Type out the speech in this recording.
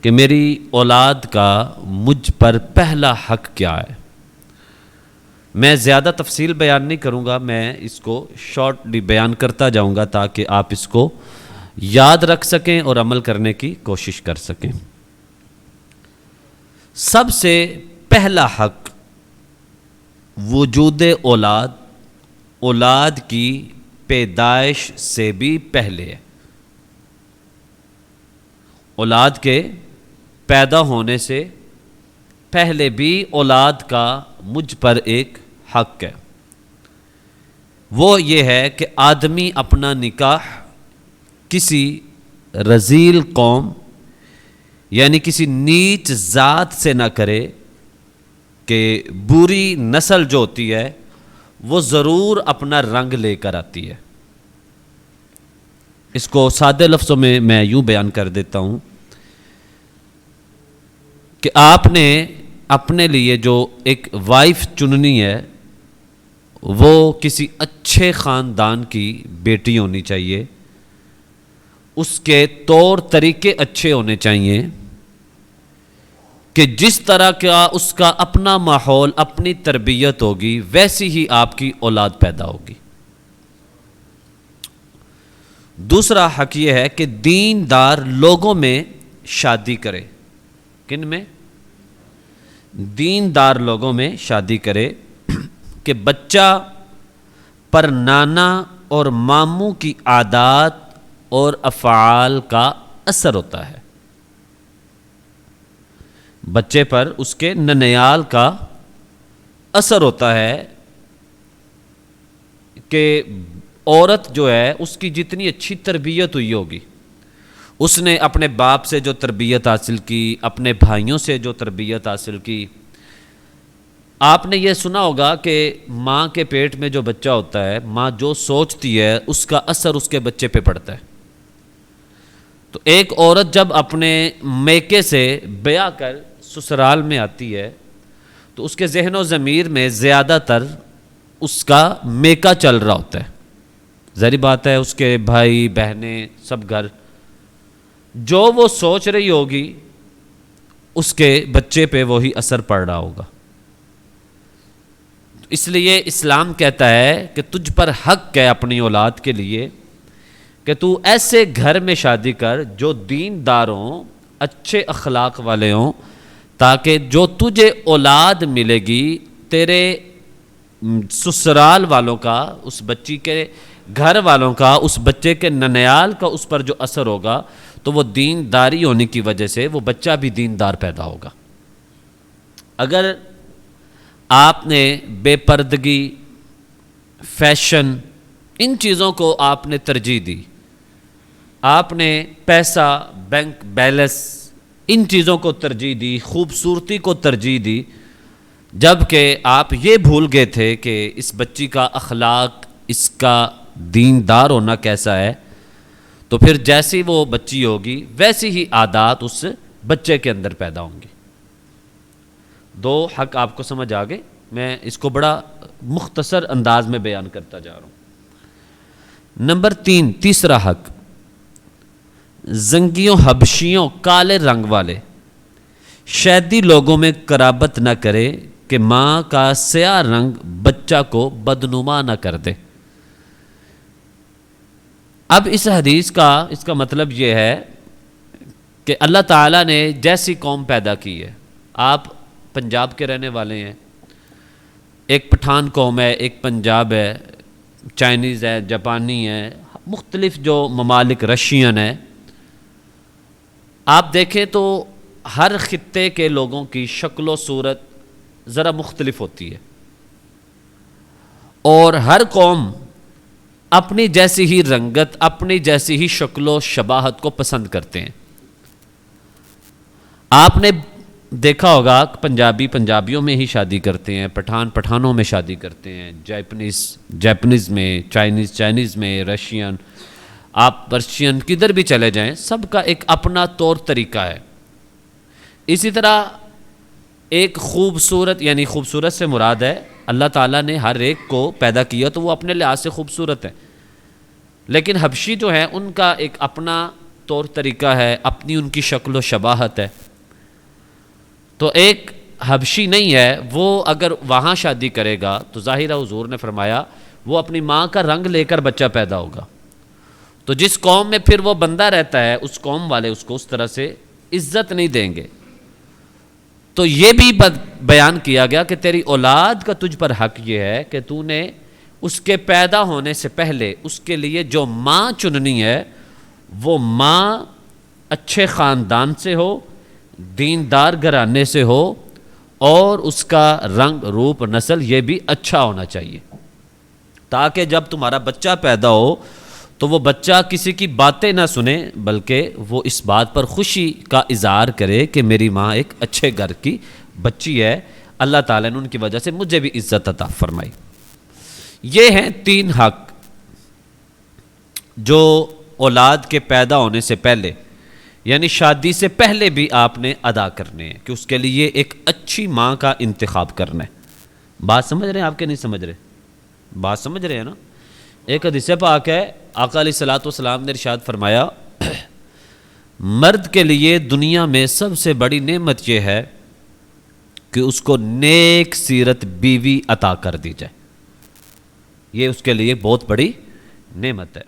کہ میری اولاد کا مجھ پر پہلا حق کیا ہے۔ میں زیادہ تفصیل بیان نہیں کروں گا، میں اس کو شارٹلی بیان کرتا جاؤں گا تاکہ آپ اس کو یاد رکھ سکیں اور عمل کرنے کی کوشش کر سکیں۔ سب سے پہلا حق وجود اولاد کی پیدائش سے بھی پہلے ہے۔ اولاد کے پیدا ہونے سے پہلے بھی اولاد کا مجھ پر ایک حق ہے، وہ یہ ہے کہ آدمی اپنا نکاح کسی رذیل قوم یعنی کسی نیچ ذات سے نہ کرے کہ بری نسل جو ہوتی ہے وہ ضرور اپنا رنگ لے کر آتی ہے۔ اس کو سادے لفظوں میں یوں بیان کر دیتا ہوں کہ آپ نے اپنے لیے جو ایک وائف چننی ہے وہ کسی اچھے خاندان کی بیٹی ہونی چاہیے، اس کے طور طریقے اچھے ہونے چاہیے کہ جس طرح کا اس کا اپنا ماحول اپنی تربیت ہوگی ویسی ہی آپ کی اولاد پیدا ہوگی۔ دوسرا حق یہ ہے کہ دیندار لوگوں میں شادی کرے۔ کن میں؟ دیندار لوگوں میں شادی کرے کہ بچہ پر نانا اور ماموں کی عادات اور افعال کا اثر ہوتا ہے، بچے پر اس کے ننیال کا اثر ہوتا ہے کہ عورت جو ہے اس کی جتنی اچھی تربیت ہوئی ہوگی، اس نے اپنے باپ سے جو تربیت حاصل کی، اپنے بھائیوں سے جو تربیت حاصل کی۔ آپ نے یہ سنا ہوگا کہ ماں کے پیٹ میں جو بچہ ہوتا ہے، ماں جو سوچتی ہے اس کا اثر اس کے بچے پہ پڑتا ہے۔ تو ایک عورت جب اپنے میکے سے بیاہ کر سسرال میں آتی ہے تو اس کے ذہن و ضمیر میں زیادہ تر اس کا میکا چل رہا ہوتا ہے۔ ظاہری بات ہے اس کے بھائی بہنیں سب گھر جو وہ سوچ رہی ہوگی اس کے بچے پہ وہی اثر پڑ رہا ہوگا۔ اس لیے اسلام کہتا ہے کہ تجھ پر حق ہے اپنی اولاد کے لیے کہ تو ایسے گھر میں شادی کر جو دیندار ہوں، اچھے اخلاق والے ہوں، تاکہ جو تجھے اولاد ملے گی تیرے سسرال والوں کا، اس بچی کے گھر والوں کا، اس بچے کے ننیال کا اس پر جو اثر ہوگا تو وہ دینداری ہونے کی وجہ سے وہ بچہ بھی دیندار پیدا ہوگا۔ اگر آپ نے بے پردگی، فیشن، ان چیزوں کو آپ نے ترجیح دی، آپ نے پیسہ، بینک بیلنس، ان چیزوں کو ترجیح دی، خوبصورتی کو ترجیح دی، جبکہ آپ یہ بھول گئے تھے کہ اس بچی کا اخلاق، اس کا دیندار ہونا کیسا ہے، تو پھر جیسی وہ بچی ہوگی ویسی ہی عادات اس بچے کے اندر پیدا ہوں گی۔ دو حق آپ کو سمجھ آ گئے، میں اس کو بڑا مختصر انداز میں بیان کرتا جا رہا ہوں۔ نمبر 3، تیسرا حق، زنگیوں، حبشیوں، کالے رنگ والے شیدی لوگوں میں قرابت نہ کرے کہ ماں کا سیاہ رنگ بچہ کو بدنما نہ کر دے۔ اب اس حدیث کا اس کا مطلب یہ ہے کہ اللہ تعالیٰ نے جیسی قوم پیدا کی ہے، آپ پنجاب کے رہنے والے ہیں، ایک پٹھان قوم ہے، ایک پنجاب ہے، چائنیز ہے، جاپانی ہے، مختلف جو ممالک، رشین ہے، آپ دیکھیں تو ہر خطے کے لوگوں کی شکل و صورت ذرا مختلف ہوتی ہے، اور ہر قوم اپنی جیسی ہی رنگت، اپنی جیسی ہی شکل و شباہت کو پسند کرتے ہیں۔ آپ نے دیکھا ہوگا کہ پنجابی پنجابیوں میں ہی شادی کرتے ہیں، پٹھان پٹھانوں میں شادی کرتے ہیں، جیپنیز میں، چائنیز میں، رشین، آپ پرشین کدھر بھی چلے جائیں، سب کا ایک اپنا طور طریقہ ہے۔ اسی طرح ایک خوبصورت، یعنی خوبصورت سے مراد ہے اللہ تعالیٰ نے ہر ایک کو پیدا کیا تو وہ اپنے لحاظ سے خوبصورت ہے، لیکن حبشی جو ہیں ان کا ایک اپنا طور طریقہ ہے، اپنی ان کی شکل و شباہت ہے۔ تو ایک حبشی نہیں ہے، وہ اگر وہاں شادی کرے گا تو ظاہرہ حضور نے فرمایا وہ اپنی ماں کا رنگ لے کر بچہ پیدا ہوگا۔ تو جس قوم میں پھر وہ بندہ رہتا ہے، اس قوم والے اس کو اس طرح سے عزت نہیں دیں گے۔ تو یہ بھی بیان کیا گیا کہ تیری اولاد کا تجھ پر حق یہ ہے کہ تو نے اس کے پیدا ہونے سے پہلے اس کے لیے جو ماں چننی ہے وہ ماں اچھے خاندان سے ہو، دیندار گھرانے سے ہو، اور اس کا رنگ روپ نسل یہ بھی اچھا ہونا چاہیے، تاکہ جب تمہارا بچہ پیدا ہو تو وہ بچہ کسی کی باتیں نہ سنے بلکہ وہ اس بات پر خوشی کا اظہار کرے کہ میری ماں ایک اچھے گھر کی بچی ہے، اللہ تعالیٰ نے ان کی وجہ سے مجھے بھی عزت عطا فرمائی۔ یہ ہیں 3 حق جو اولاد کے پیدا ہونے سے پہلے یعنی شادی سے پہلے بھی آپ نے ادا کرنے ہیں کہ اس کے لیے ایک اچھی ماں کا انتخاب کرنا ہے۔ بات سمجھ رہے ہیں آپ کے نہیں سمجھ رہے؟ بات سمجھ رہے ہیں نا؟ ایک حدیث پاک ہے، آقا علیہ الصلوۃ والسلام نے ارشاد فرمایا مرد کے لیے دنیا میں سب سے بڑی نعمت یہ ہے کہ اس کو نیک سیرت بیوی عطا کر دی جائے، یہ اس کے لیے بہت بڑی نعمت ہے۔